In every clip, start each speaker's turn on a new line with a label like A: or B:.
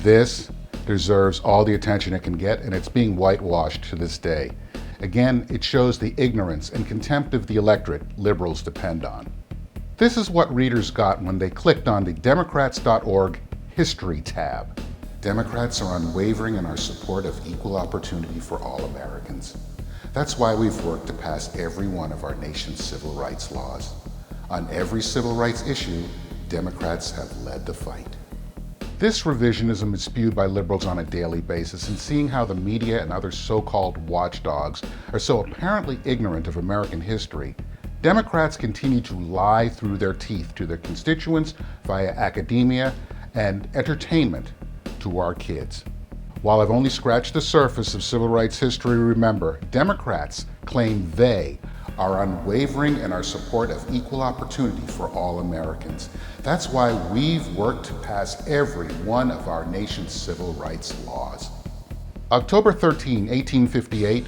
A: This deserves all the attention it can get, and it's being whitewashed to this day. Again, it shows the ignorance and contempt of the electorate liberals depend on. This is what readers got when they clicked on the Democrats.org History tab. Democrats are unwavering in our support of equal opportunity for all Americans. That's why we've worked to pass every one of our nation's civil rights laws. On every civil rights issue, Democrats have led the fight. This revisionism is spewed by liberals on a daily basis, and seeing how the media and other so-called watchdogs are so apparently ignorant of American history, Democrats continue to lie through their teeth to their constituents via academia and entertainment to our kids. While I've only scratched the surface of civil rights history, remember, Democrats claim they are unwavering in our support of equal opportunity for all Americans. That's why we've worked to pass every one of our nation's civil rights laws. October 13, 1858,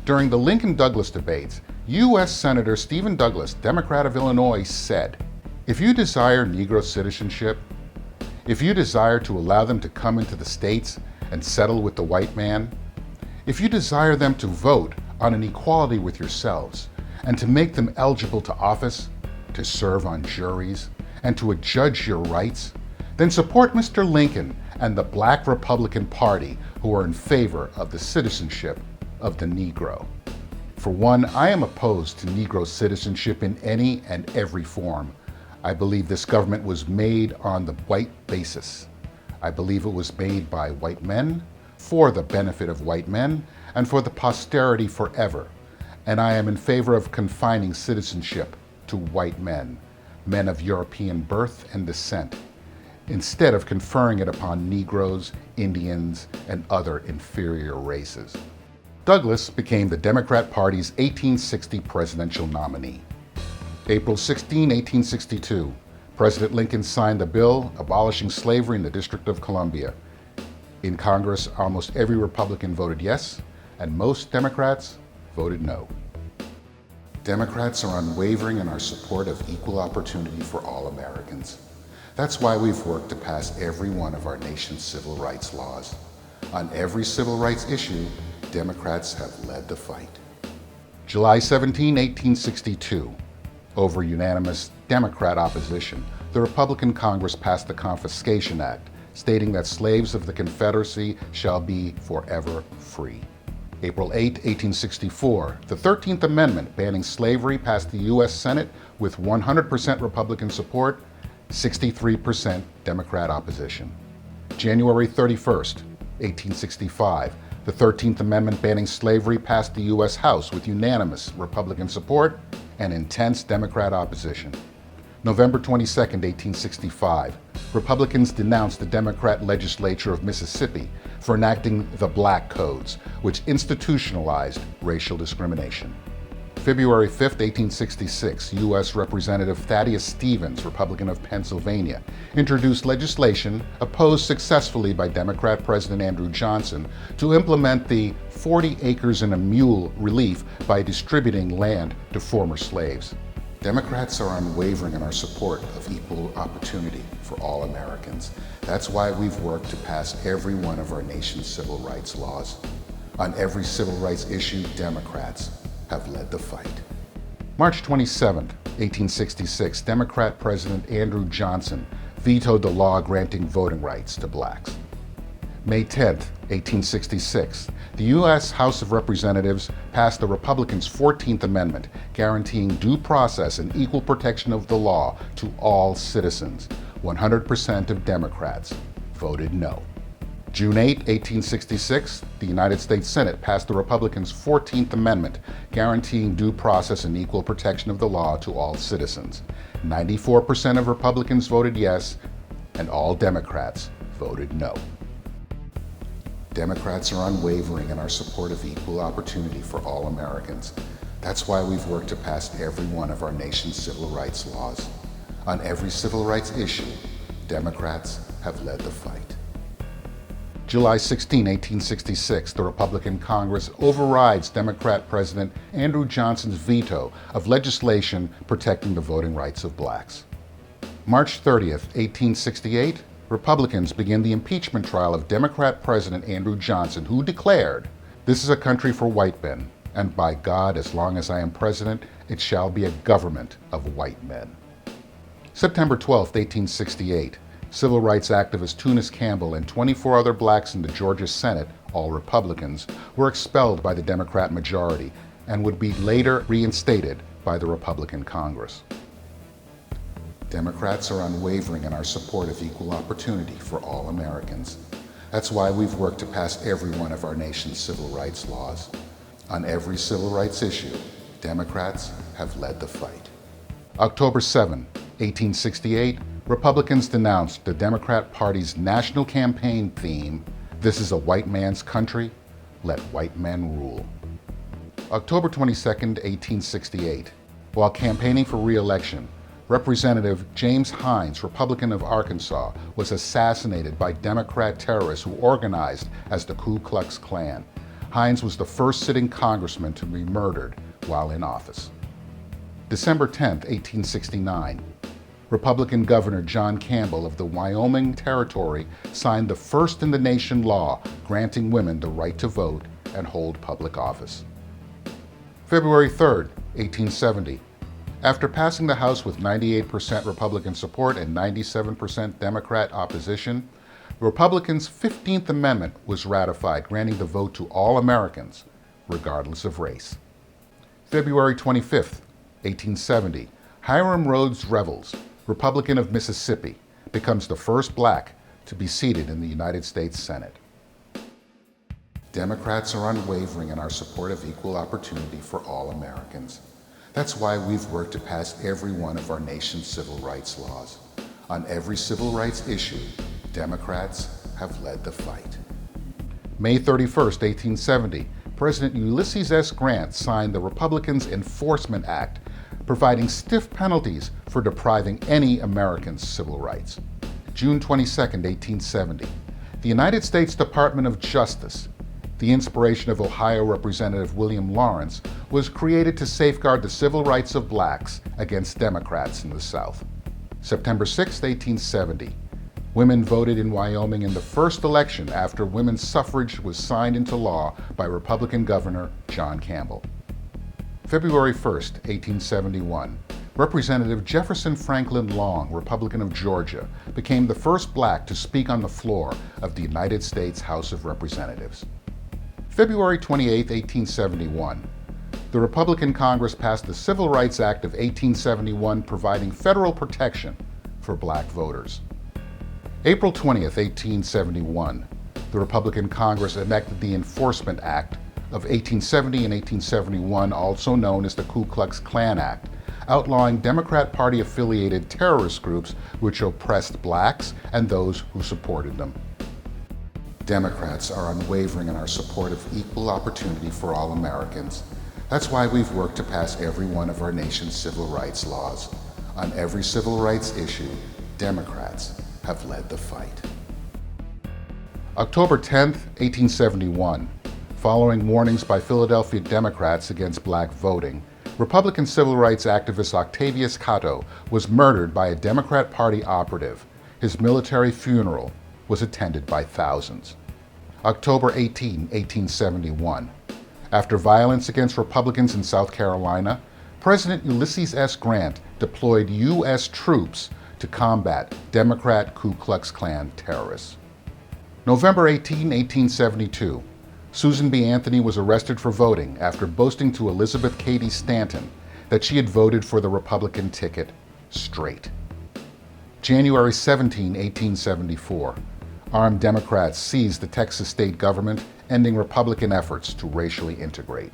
A: during the Lincoln-Douglas debates, U.S. Senator Stephen Douglas, Democrat of Illinois, said, "If you desire Negro citizenship, if you desire to allow them to come into the states and settle with the white man, if you desire them to vote on an equality with yourselves, and to make them eligible to office, to serve on juries, and to adjudge your rights, then support Mr. Lincoln and the Black Republican Party, who are in favor of the citizenship of the Negro." For one, I am opposed to Negro citizenship in any and every form. I believe this government was made on the white basis. I believe it was made by white men, for the benefit of white men, and for the posterity forever. And I am in favor of confining citizenship to white men, men of European birth and descent, instead of conferring it upon Negroes, Indians, and other inferior races. Douglas became the Democrat Party's 1860 presidential nominee. April 16, 1862, President Lincoln signed the bill abolishing slavery in the District of Columbia. In Congress, almost every Republican voted yes, and most Democrats voted no. Democrats are unwavering in our support of equal opportunity for all Americans. That's why we've worked to pass every one of our nation's civil rights laws. On every civil rights issue, Democrats have led the fight. July 17, 1862. Over unanimous Democrat opposition, the Republican Congress passed the Confiscation Act, stating that slaves of the Confederacy shall be forever free. April 8, 1864, the 13th Amendment banning slavery passed the U.S. Senate with 100% Republican support, 63% Democrat opposition. January 31st, 1865, the 13th Amendment banning slavery passed the U.S. House with unanimous Republican support and intense Democrat opposition. November 22, 1865, Republicans denounced the Democrat legislature of Mississippi for enacting the Black Codes, which institutionalized racial discrimination. February 5, 1866, U.S. Representative Thaddeus Stevens, Republican of Pennsylvania, introduced legislation opposed successfully by Democrat President Andrew Johnson to implement the 40 acres and a mule relief by distributing land to former slaves. Democrats are unwavering in our support of equal opportunity for all Americans. That's why we've worked to pass every one of our nation's civil rights laws. On every civil rights issue, Democrats have led the fight. March 27, 1866, Democrat President Andrew Johnson vetoed the law granting voting rights to blacks. May 10, 1866, the U.S. House of Representatives passed the Republicans' 14th Amendment, guaranteeing due process and equal protection of the law to all citizens. 100% of Democrats voted no. June 8, 1866, the United States Senate passed the Republicans' 14th Amendment, guaranteeing due process and equal protection of the law to all citizens. 94% of Republicans voted yes, and all Democrats voted no. Democrats are unwavering in our support of equal opportunity for all Americans. That's why we've worked to pass every one of our nation's civil rights laws. On every civil rights issue, Democrats have led the fight. July 16, 1866, the Republican Congress overrides Democrat President Andrew Johnson's veto of legislation protecting the voting rights of blacks. March 30, 1868, Republicans begin the impeachment trial of Democrat President Andrew Johnson, who declared, "This is a country for white men, and by God, as long as I am president, it shall be a government of white men." September 12, 1868, civil rights activist Tunis Campbell and 24 other blacks in the Georgia Senate, all Republicans, were expelled by the Democrat majority and would be later reinstated by the Republican Congress. Democrats are unwavering in our support of equal opportunity for all Americans. That's why we've worked to pass every one of our nation's civil rights laws. On every civil rights issue, Democrats have led the fight. October 7, 1868, Republicans denounced the Democrat Party's national campaign theme, "This is a white man's country, let white men rule." October 22, 1868, while campaigning for re-election, Representative James Hines, Republican of Arkansas, was assassinated by Democrat terrorists who organized as the Ku Klux Klan. Hines was the first sitting congressman to be murdered while in office. December 10, 1869, Republican Governor John Campbell of the Wyoming Territory signed the first in the nation law granting women the right to vote and hold public office. February 3, 1870, after passing the House with 98% Republican support and 97% Democrat opposition, the Republicans' 15th Amendment was ratified, granting the vote to all Americans, regardless of race. February 25, 1870, Hiram Rhodes Revels, Republican of Mississippi, becomes the first black to be seated in the United States Senate. Democrats are unwavering in our support of equal opportunity for all Americans. That's why we've worked to pass every one of our nation's civil rights laws. On every civil rights issue, Democrats have led the fight. May 31, 1870, President Ulysses S. Grant signed the Republicans' Enforcement Act, providing stiff penalties for depriving any American's civil rights. June 22, 1870, the United States Department of Justice, the inspiration of Ohio Representative William Lawrence, was created to safeguard the civil rights of blacks against Democrats in the South. September 6, 1870, women voted in Wyoming in the first election after women's suffrage was signed into law by Republican Governor John Campbell. February 1, 1871, Representative Jefferson Franklin Long, Republican of Georgia, became the first black to speak on the floor of the United States House of Representatives. February 28, 1871, the Republican Congress passed the Civil Rights Act of 1871, providing federal protection for black voters. April 20, 1871, the Republican Congress enacted the Enforcement Act of 1870 and 1871, also known as the Ku Klux Klan Act, outlawing Democrat Party-affiliated terrorist groups which oppressed blacks and those who supported them. Democrats are unwavering in our support of equal opportunity for all Americans. That's why we've worked to pass every one of our nation's civil rights laws. On every civil rights issue, Democrats have led the fight. October 10, 1871, following warnings by Philadelphia Democrats against black voting, Republican civil rights activist Octavius Catto was murdered by a Democrat Party operative. His military funeral was attended by thousands. October 18, 1871. After violence against Republicans in South Carolina, President Ulysses S. Grant deployed U.S. troops to combat Democrat Ku Klux Klan terrorists. November 18, 1872. Susan B. Anthony was arrested for voting after boasting to Elizabeth Cady Stanton that she had voted for the Republican ticket straight. January 17, 1874. Armed Democrats seized the Texas state government, ending Republican efforts to racially integrate.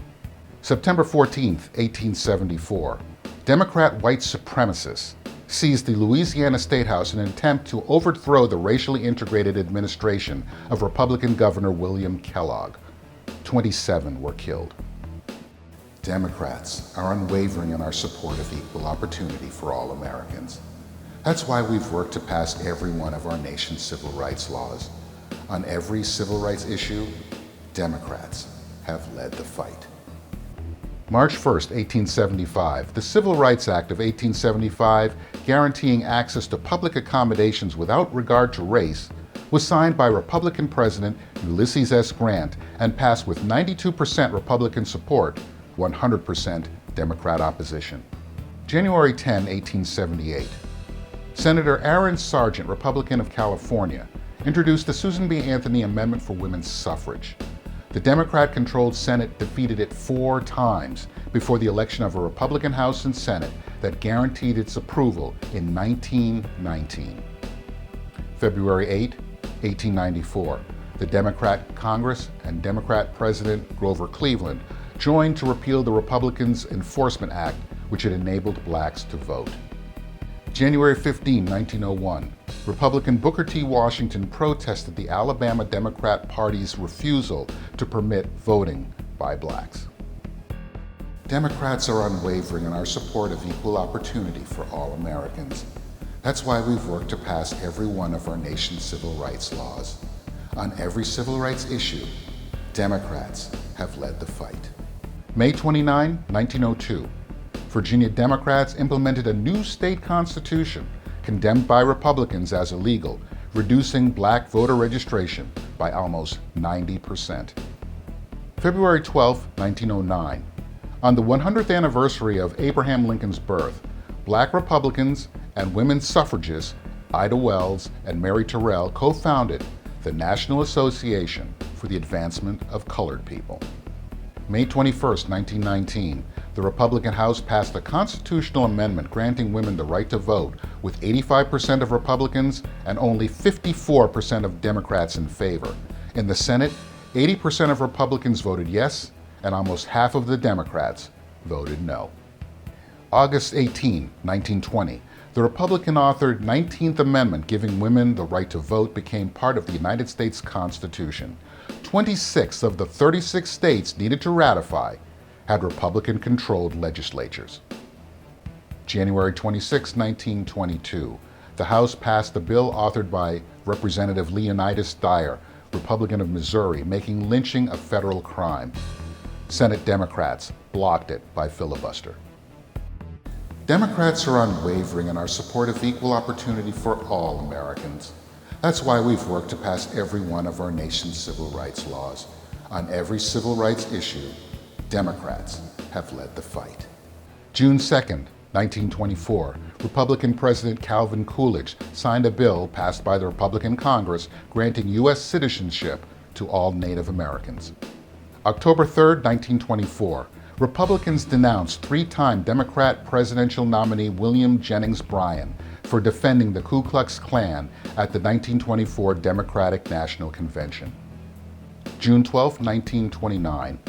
A: September 14, 1874. Democrat white supremacists seized the Louisiana State House in an attempt to overthrow the racially integrated administration of Republican Governor William Kellogg. 27 were killed. Democrats are unwavering in our support of equal opportunity for all Americans. That's why we've worked to pass every one of our nation's civil rights laws. On every civil rights issue, Democrats have led the fight. March 1, 1875, the Civil Rights Act of 1875, guaranteeing access to public accommodations without regard to race, was signed by Republican President Ulysses S. Grant and passed with 92% Republican support, 100% Democrat opposition. January 10, 1878. Senator Aaron Sargent, Republican of California, introduced the Susan B. Anthony Amendment for women's suffrage. The Democrat-controlled Senate defeated it 4 times before the election of a Republican House and Senate that guaranteed its approval in 1919. February 8, 1894, the Democrat Congress and Democrat President Grover Cleveland joined to repeal the Republicans' Enforcement Act, which had enabled blacks to vote. January 15, 1901, Republican Booker T. Washington protested the Alabama Democrat Party's refusal to permit voting by blacks. Democrats are unwavering in our support of equal opportunity for all Americans. That's why we've worked to pass every one of our nation's civil rights laws. On every civil rights issue, Democrats have led the fight. May 29, 1902, Virginia Democrats implemented a new state constitution condemned by Republicans as illegal, reducing black voter registration by almost 90%. February 12, 1909. On the 100th anniversary of Abraham Lincoln's birth, black Republicans and women's suffragists Ida Wells and Mary Terrell co-founded the National Association for the Advancement of Colored People. May 21, 1919, the Republican House passed a constitutional amendment granting women the right to vote, with 85% of Republicans and only 54% of Democrats in favor. In the Senate, 80% of Republicans voted yes, and almost half of the Democrats voted no. August 18, 1920, the Republican-authored 19th Amendment giving women the right to vote became part of the United States Constitution. 26 of the 36 states needed to ratify had Republican-controlled legislatures. January 26, 1922, the House passed a bill authored by Representative Leonidas Dyer, Republican of Missouri, making lynching a federal crime. Senate Democrats blocked it by filibuster. Democrats are unwavering in our support of equal opportunity for all Americans. That's why we've worked to pass every one of our nation's civil rights laws. On every civil rights issue, Democrats have led the fight. June 2, 1924, Republican President Calvin Coolidge signed a bill passed by the Republican Congress granting U.S. citizenship to all Native Americans. October 3, 1924, Republicans denounced 3-time Democrat presidential nominee William Jennings Bryan for defending the Ku Klux Klan at the 1924 Democratic National Convention. June 12, 1929,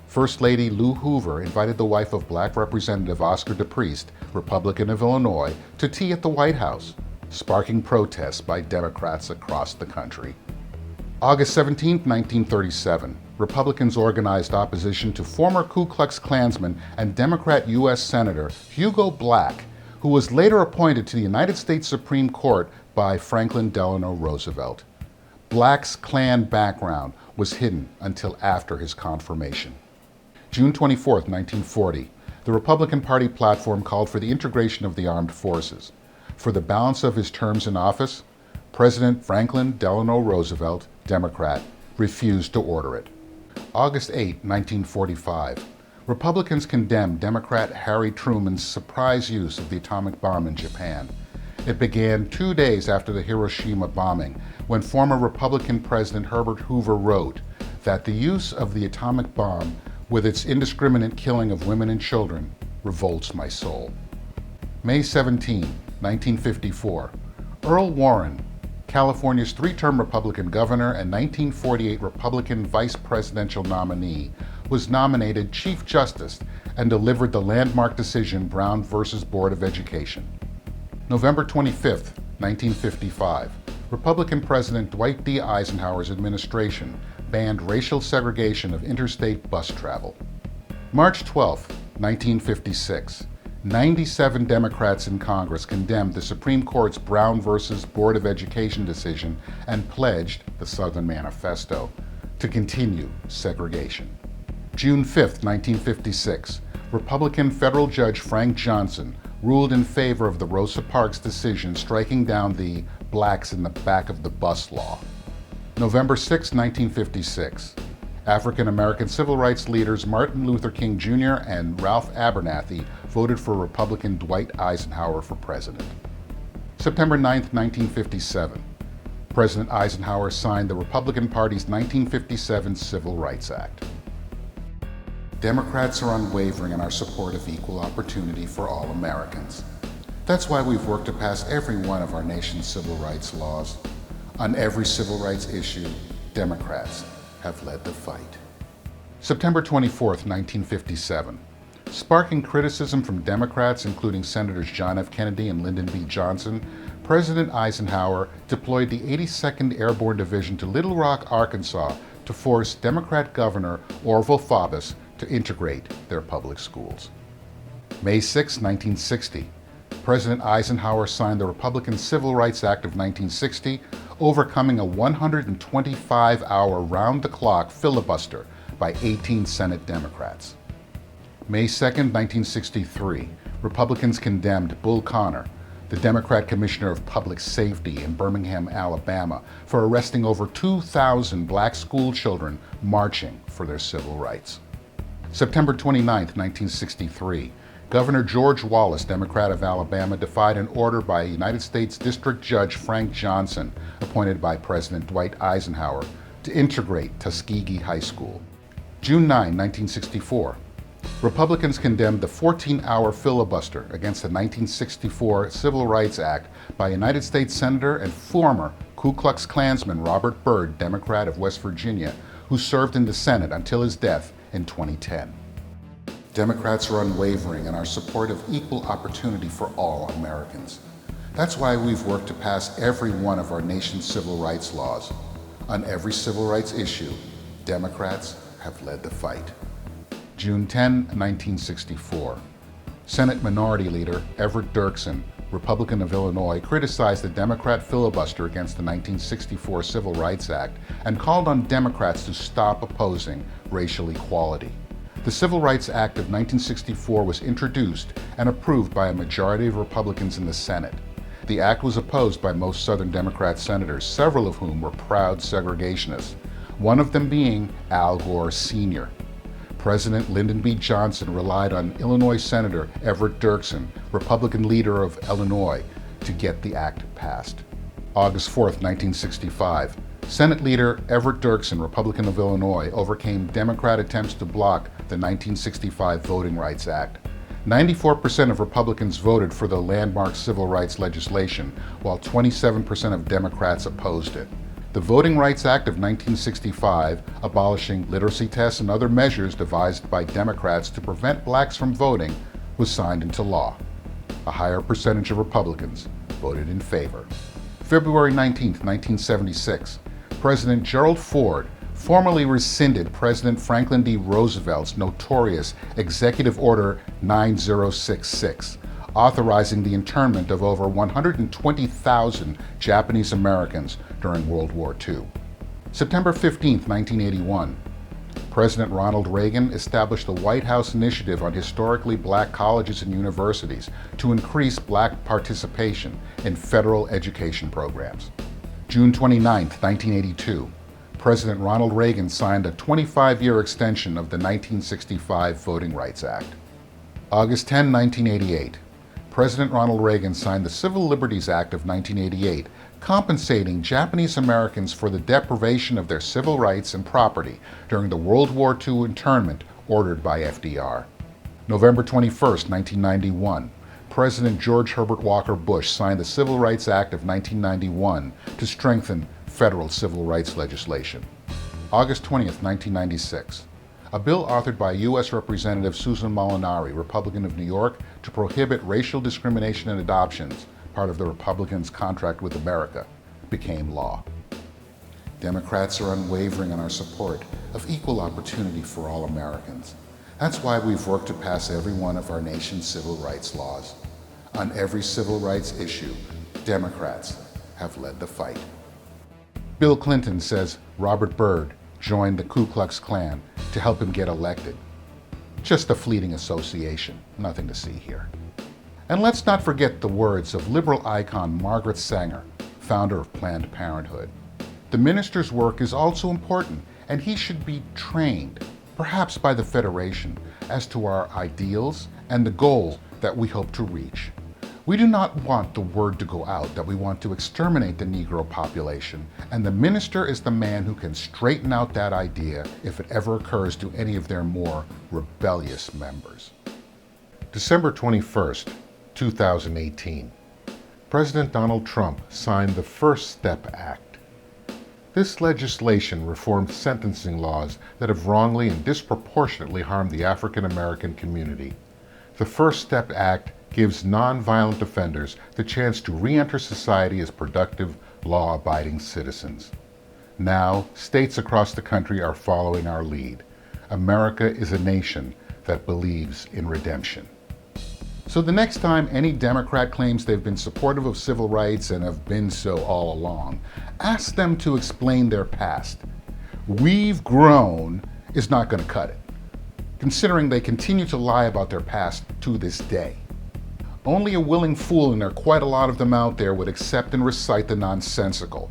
A: First Lady Lou Hoover invited the wife of Black Representative Oscar DePriest, Republican of Illinois, to tea at the White House, sparking protests by Democrats across the country. August 17, 1937, Republicans organized opposition to former Ku Klux Klansman and Democrat U.S. Senator Hugo Black, who was later appointed to the United States Supreme Court by Franklin Delano Roosevelt. Black's Klan background was hidden until after his confirmation. June 24, 1940, the Republican Party platform called for the integration of the armed forces. For the balance of his terms in office, President Franklin Delano Roosevelt, Democrat, refused to order it. August 8, 1945, Republicans condemned Democrat Harry Truman's surprise use of the atomic bomb in Japan. It began 2 days after the Hiroshima bombing, when former Republican President Herbert Hoover wrote that the use of the atomic bomb, with its indiscriminate killing of women and children, revolts my soul. May 17, 1954, Earl Warren, California's 3-term Republican governor and 1948 Republican vice presidential nominee, was nominated Chief Justice and delivered the landmark decision Brown v. Board of Education. November 25, 1955, Republican President Dwight D. Eisenhower's administration banned racial segregation of interstate bus travel. March 12, 1956, 97 Democrats in Congress condemned the Supreme Court's Brown v. Board of Education decision and pledged, the Southern Manifesto, to continue segregation. June 5, 1956, Republican federal judge Frank Johnson ruled in favor of the Rosa Parks decision striking down the blacks in the back of the bus law. November 6, 1956, African-American civil rights leaders Martin Luther King Jr. and Ralph Abernathy voted for Republican Dwight Eisenhower for president. September 9, 1957, President Eisenhower signed the Republican Party's 1957 Civil Rights Act. Democrats are unwavering in our support of equal opportunity for all Americans. That's why we've worked to pass every one of our nation's civil rights laws. On every civil rights issue, Democrats have led the fight. September 24, 1957. Sparking criticism from Democrats, including Senators John F. Kennedy and Lyndon B. Johnson, President Eisenhower deployed the 82nd Airborne Division to Little Rock, Arkansas, to force Democrat Governor Orville Faubus to integrate their public schools. May 6, 1960. President Eisenhower signed the Republican Civil Rights Act of 1960, overcoming a 125-hour round-the-clock filibuster by 18 Senate Democrats. May 2, 1963, Republicans condemned Bull Connor, the Democrat Commissioner of Public Safety in Birmingham, Alabama, for arresting over 2,000 black school children marching for their civil rights. September 29, 1963, Governor George Wallace, Democrat of Alabama, defied an order by United States District Judge Frank Johnson, appointed by President Dwight Eisenhower, to integrate Tuskegee High School. June 9, 1964, Republicans condemned the 14-hour filibuster against the 1964 Civil Rights Act by United States Senator and former Ku Klux Klansman Robert Byrd, Democrat of West Virginia, who served in the Senate until his death in 2010. Democrats are unwavering in our support of equal opportunity for all Americans. That's why we've worked to pass every one of our nation's civil rights laws. On every civil rights issue, Democrats have led the fight. June 10, 1964. Senate Minority Leader Everett Dirksen, Republican of Illinois, criticized the Democrat filibuster against the 1964 Civil Rights Act and called on Democrats to stop opposing racial equality. The Civil Rights Act of 1964 was introduced and approved by a majority of Republicans in the Senate. The act was opposed by most Southern Democrat senators, several of whom were proud segregationists, one of them being Al Gore Sr. President Lyndon B. Johnson relied on Illinois Senator Everett Dirksen, Republican leader of Illinois, to get the act passed. August 4, 1965. Senate Leader Everett Dirksen, Republican of Illinois, overcame Democrat attempts to block the 1965 Voting Rights Act. 94% of Republicans voted for the landmark civil rights legislation, while 27% of Democrats opposed it. The Voting Rights Act of 1965, abolishing literacy tests and other measures devised by Democrats to prevent blacks from voting, was signed into law. A higher percentage of Republicans voted in favor. February 19, 1976, President Gerald Ford formally rescinded President Franklin D. Roosevelt's notorious Executive Order 9066, authorizing the internment of over 120,000 Japanese Americans during World War II. September 15, 1981, President Ronald Reagan established the White House Initiative on historically black colleges and universities to increase black participation in federal education programs. June 29, 1982, President Ronald Reagan signed a 25-year extension of the 1965 Voting Rights Act. August 10, 1988, President Ronald Reagan signed the Civil Liberties Act of 1988, compensating Japanese Americans for the deprivation of their civil rights and property during the World War II internment ordered by FDR. November 21, 1991, President George Herbert Walker Bush signed the Civil Rights Act of 1991 to strengthen federal civil rights legislation. August 20, 1996, a bill authored by U.S. Representative Susan Molinari, Republican of New York, to prohibit racial discrimination in adoptions, part of the Republicans' Contract with America, became law. Democrats are unwavering in our support of equal opportunity for all Americans. That's why we've worked to pass every one of our nation's civil rights laws. On every civil rights issue, Democrats have led the fight. Bill Clinton says Robert Byrd, joined the Ku Klux Klan to help him get elected. Just a fleeting association, nothing to see here. And let's not forget the words of liberal icon Margaret Sanger, founder of Planned Parenthood. The minister's work is also important, and he should be trained, perhaps by the Federation, as to our ideals and the goals that we hope to reach. We do not want the word to go out that we want to exterminate the Negro population, and the minister is the man who can straighten out that idea if it ever occurs to any of their more rebellious members. December 21st, 2018. President Donald Trump signed the First Step Act. This legislation reformed sentencing laws that have wrongly and disproportionately harmed the African American community. The First Step Act gives nonviolent offenders the chance to re-enter society as productive, law-abiding citizens. Now, states across the country are following our lead. America is a nation that believes in redemption. So the next time any Democrat claims they've been supportive of civil rights and have been so all along, ask them to explain their past. "We've grown" is not going to cut it, considering they continue to lie about their past to this day. Only a willing fool, and there are quite a lot of them out there, would accept and recite the nonsensical.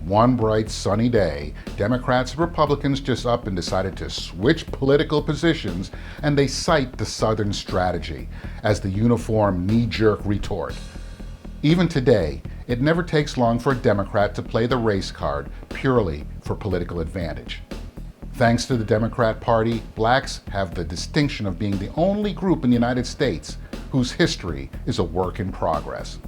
A: One bright sunny day, Democrats and Republicans just up and decided to switch political positions, and they cite the Southern strategy as the uniform knee-jerk retort. Even today, it never takes long for a Democrat to play the race card purely for political advantage. Thanks to the Democrat Party, blacks have the distinction of being the only group in the United States whose history is a work in progress.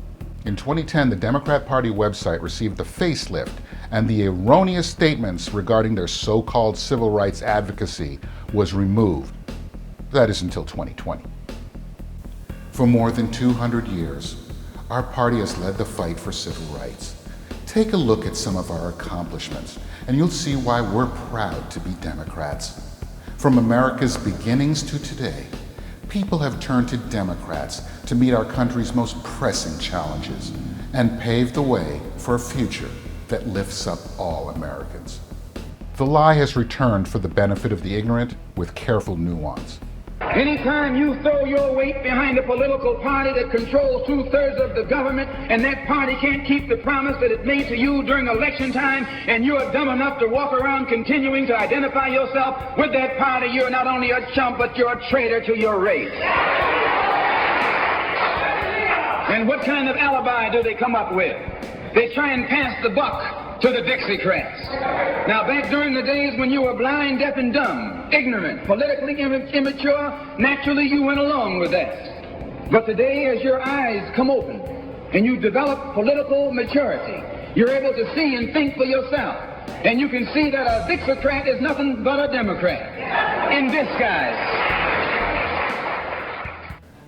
A: In 2010, the Democrat Party website received a facelift, and the erroneous statements regarding their so-called civil rights advocacy was removed. That is until 2020. For more than 200 years, our party has led the fight for civil rights. Take a look at some of our accomplishments, and you'll see why we're proud to be Democrats. From America's beginnings to today, people have turned to Democrats to meet our country's most pressing challenges and pave the way for a future that lifts up all Americans. The lie has returned for the benefit of the ignorant with careful nuance.
B: Anytime you throw your weight behind a political party that controls 2/3 of the government, and that party can't keep the promise that it made to you during election time, and you're dumb enough to walk around continuing to identify yourself with that party, you're not only a chump, but you're a traitor to your race. And what kind of alibi do they come up with? They try and pass the buck to the Dixiecrats. Now, back during the days when you were blind, deaf, and dumb, ignorant, politically immature, naturally you went along with that. But today, as your eyes come open and you develop political maturity, you're able to see and think for yourself. And you can see that a Dixiecrat is nothing but a Democrat in disguise.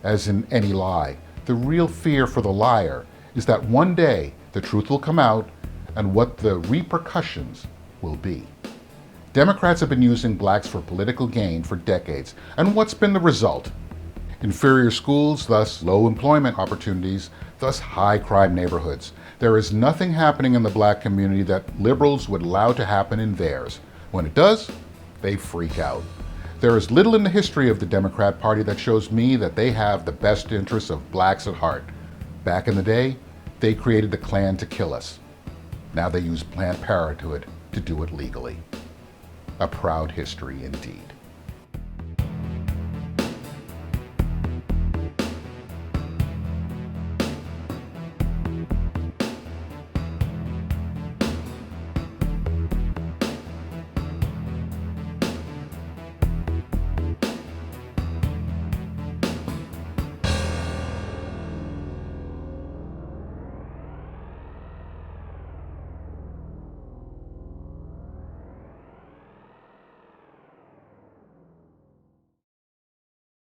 A: As in any lie, the real fear for the liar is that one day the truth will come out and what the repercussions will be. Democrats have been using blacks for political gain for decades, and what's been the result? Inferior schools, thus low employment opportunities, thus high crime neighborhoods. There is nothing happening in the black community that liberals would allow to happen in theirs. When it does, they freak out. There is little in the history of the Democrat Party that shows me that they have the best interests of blacks at heart. Back in the day, they created the Klan to kill us. Now they use Planned Parenthood to do it legally. A proud history indeed.